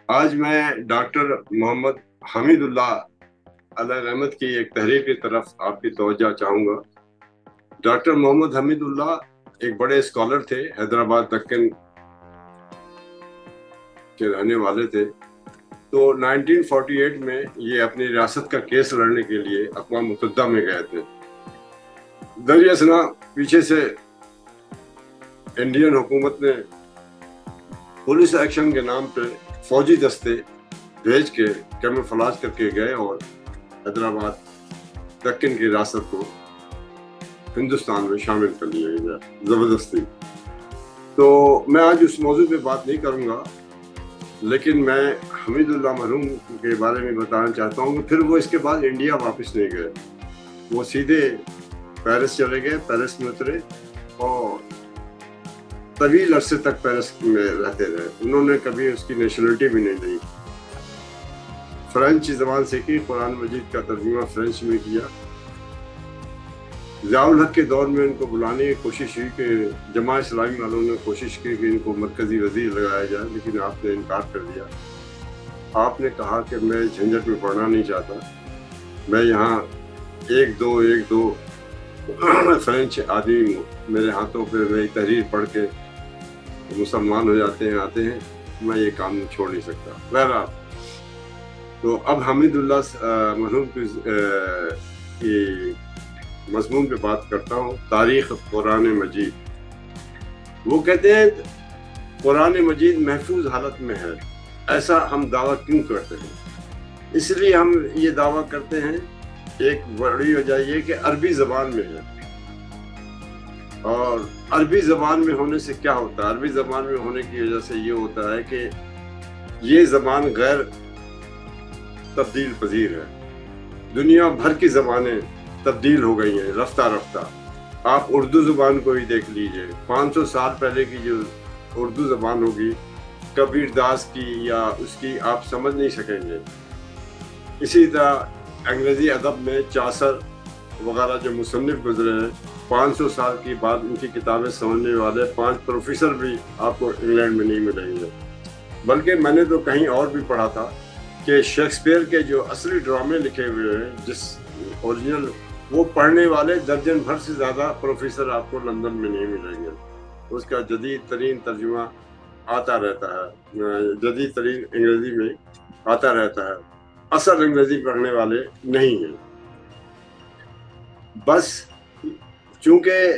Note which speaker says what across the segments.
Speaker 1: آج میں ڈاکٹر محمد حمید اللہ علیہ رحمت کی ایک تحریر کی طرف آپ کی توجہ چاہوں گا۔ ڈاکٹر محمد حمید اللہ ایک بڑے اسکالر تھے، حیدرآباد دکن کے رہنے والے تھے۔ تو 1948 میں یہ اپنی ریاست کا کیس لڑنے کے لیے اقوام متحدہ میں گئے تھے۔ دریا سنا پیچھے سے انڈین حکومت نے پولیس ایکشن کے نام پہ فوجی دستے بھیج کے کیموفلاج کر کے گئے اور حیدرآباد دکن کی ریاست کو ہندوستان میں شامل کر لیا گیا زبردستی۔ تو میں آج اس موضوع پہ بات نہیں کروں گا، لیکن میں حمید اللہ مرحوم کے بارے میں بتانا چاہتا ہوں کہ پھر وہ اس کے بعد انڈیا واپس نہیں گئے، وہ سیدھے پیرس چلے گئے، پیرس میں اترے اور طویل عرصے تک پیرس میں رہتے رہے۔ انہوں نے کبھی اس کی نیشنلٹی بھی نہیں لی۔ فرینچ زبان سیکھی، قرآن مجید کا ترجمہ فرینچ میں کیا۔ ضیاء الحق کے دور میں ان کو بلانے کی کوشش ہوئی کہ جماعت اسلامی والوں نے کوشش کی کہ ان کو مرکزی وزیر لگایا جائے، لیکن آپ نے انکار کر دیا۔ آپ نے کہا کہ میں جھنجٹ میں پڑنا نہیں چاہتا، میں یہاں ایک دو فرینچ آدمی میرے ہاتھوں پہ میری تحریر پڑھ کے مسلمان ہو جاتے ہیں، آتے ہیں، میں یہ کام چھوڑ نہیں سکتا۔ بہرحال تو اب حمید اللہ مرحوم کی مضمون پہ بات کرتا ہوں، تاریخ قرآن مجید۔ وہ کہتے ہیں قرآن مجید محفوظ حالت میں ہے، ایسا ہم دعویٰ کیوں کرتے ہیں؟ اس لیے ہم یہ دعویٰ کرتے ہیں، ایک بڑی وجہ یہ کہ عربی زبان میں ہے۔ اور عربی زبان میں ہونے سے کیا ہوتا ہے؟ عربی زبان میں ہونے کی وجہ سے یہ ہوتا ہے کہ یہ زبان غیر تبدیل پذیر ہے۔ دنیا بھر کی زبانیں تبدیل ہو گئی ہیں رفتہ رفتہ۔ آپ اردو زبان کو ہی دیکھ لیجئے، 500 سال پہلے کی جو اردو زبان ہوگی کبیر داس کی یا اس کی آپ سمجھ نہیں سکیں گے۔ اسی طرح انگریزی ادب میں چاثر وغیرہ جو مصنف گزرے ہیں، 500 سال کی بعد ان کی کتابیں سمجھنے والے 5 پروفیسر بھی آپ کو انگلینڈ میں نہیں ملیں گے۔ بلکہ میں نے تو کہیں اور بھی پڑھا تھا کہ شیکسپیئر کے جو اصلی ڈرامے لکھے ہوئے ہیں، جس اوریجنل، وہ پڑھنے والے درجن بھر سے زیادہ پروفیسر آپ کو لندن میں نہیں ملیں گے۔ اس کا جدید ترین ترجمہ آتا رہتا ہے، جدید ترین انگریزی میں آتا رہتا ہے، اصل انگریزی پڑھنے والے نہیں ہیں۔ بس چونکہ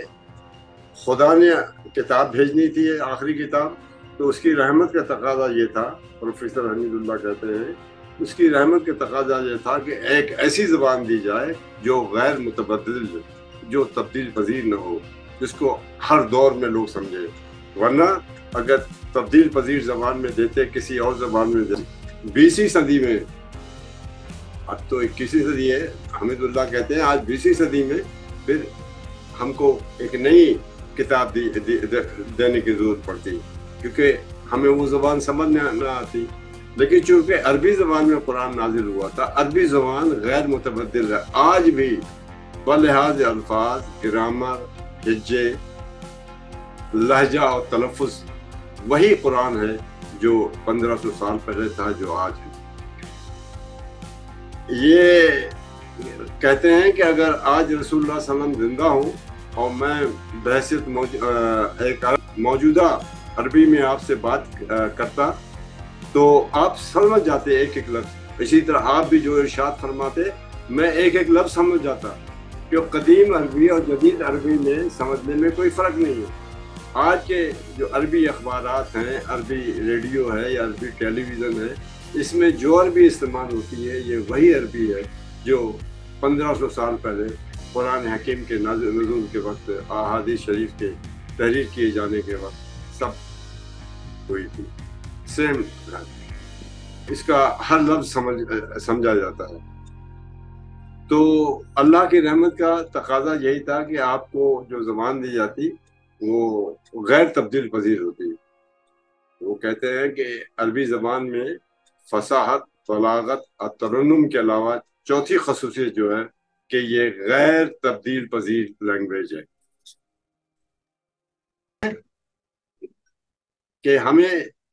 Speaker 1: خدا نے کتاب بھیجنی تھی، آخری کتاب، تو اس کی رحمت کا تقاضا یہ تھا، پروفیسر حمید اللہ کہتے ہیں، اس کی رحمت کا تقاضا یہ تھا کہ ایک ایسی زبان دی جائے جو غیر متبدل، جو تبدیل پذیر نہ ہو، جس کو ہر دور میں لوگ سمجھے۔ ورنہ اگر تبدیل پذیر زبان میں دیتے، کسی اور زبان میں دیتے، 20ویں صدی میں، اب تو 21ویں صدی ہے، حمید اللہ کہتے ہیں آج 20ویں صدی میں پھر ہم کو ایک نئی کتاب دینے کی ضرورت پڑتی، کیونکہ ہمیں وہ زبان سمجھ نہ آتی۔ لیکن چونکہ عربی زبان میں قرآن نازل ہوا تھا، عربی زبان غیر متبدل ہے آج بھی، بلحاظ الفاظ، گرامر، ہجے، لہجہ اور تلفظ وہی قرآن ہے جو 1500 سال پہلے تھا، جو آج ہے۔ یہ کہتے ہیں کہ اگر آج رسول اللہ صلی اللہ علیہ وسلم زندہ ہوں اور میں بحیثیت ایک موجودہ عربی میں آپ سے بات کرتا تو آپ سمجھ جاتے ایک ایک لفظ۔ اسی طرح آپ بھی جو ارشاد فرماتے، میں ایک ایک لفظ سمجھ جاتا، کہ قدیم عربی اور جدید عربی میں سمجھنے میں کوئی فرق نہیں ہے۔ آج کے جو عربی اخبارات ہیں، عربی ریڈیو ہے یا عربی ٹیلی ویژن ہے، اس میں جو عربی استعمال ہوتی ہے یہ وہی عربی ہے جو 1500 سال پہلے قرآن حکیم کے نزول کے وقت، احادیث شریف کے تحریر کیے جانے کے وقت سب ہوئی تھی، سیم۔ اس کا ہر لفظ سمجھا جاتا ہے۔ تو اللہ کی رحمت کا تقاضا یہی تھا کہ آپ کو جو زبان دی جاتی وہ غیر تبدیل پذیر ہوتی۔ وہ کہتے ہیں کہ عربی زبان میں فصاحت، بلاغت اور ترنم کے علاوہ چوتھی خصوصیت جو ہے کہ یہ غیر تبدیل پذیر لینگویج ہے، کہ ہمیں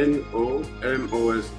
Speaker 1: NOMOS।